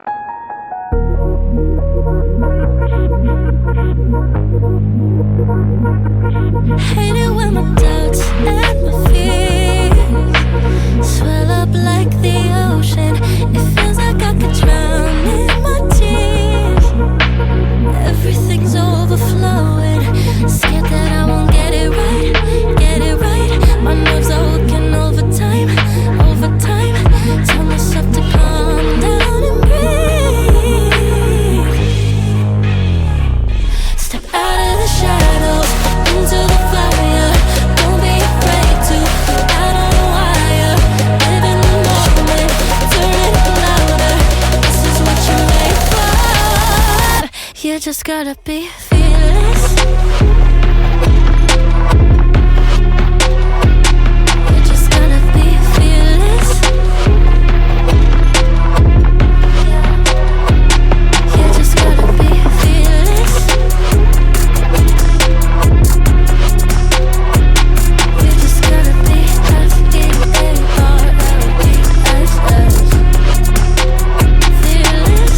Hate it when my doubts and my fears swell up like the ocean. It feels like I could drown in my tears. Everything's overflowing. Scared that I won't get it right, get it right. My nerves are working overtime, overtime. Tell myself to calm down and breathe. Step out of the shadows into the fire. Don't be afraid to go out on a wire. Live in the moment, turn it louder. This is what you're made for. You just gotta be fearless. You just gotta be fearless. You just gotta be fearless. You just gotta be fearless.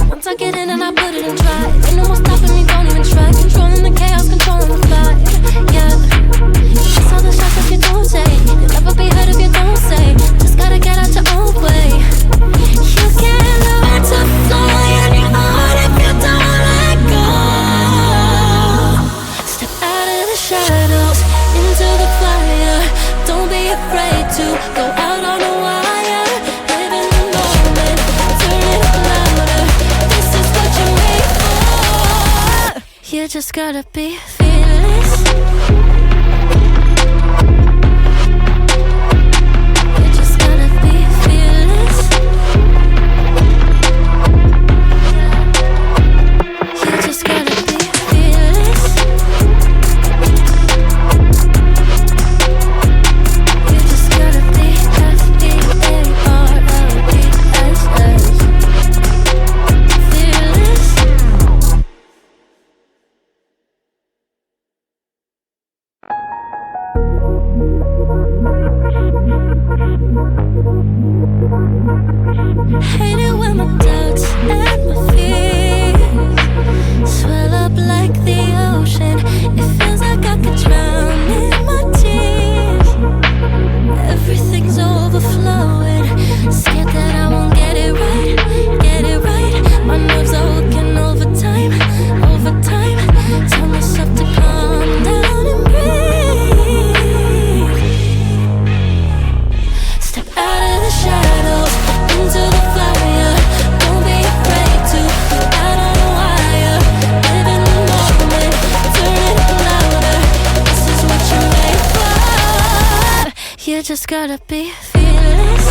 Once I get in and I put it in try, ain't no more stopping me, don't even try. Controlling the chaos, controlling the fire. Yeah, it's all the shots that you don't take. You'll never be heard if you don't say. Just gotta get out your own way. You can't learn to fly on your own if you don't let go. Step out of the shadows into the fire. Don't be afraid to go out on a wire. Live in the moment, turn it louder. This is what you're made for. You just gotta be fearless. You just gotta be fearless. You just gotta be fearless. You just gotta be fearless. Hate it when my doubts and my fears swell up like the ocean. It feels like I could drown in my tears. Everything's overflowing. Scared that I won't get it right, get it right. My nerves are working overtime, overtime. Tell myself to calm down and breathe. Step out of the shadows into the fire. Don't be afraid to go out on a wire. Live in the moment, turn it louder. This is what you're made for. You just gotta be fearless.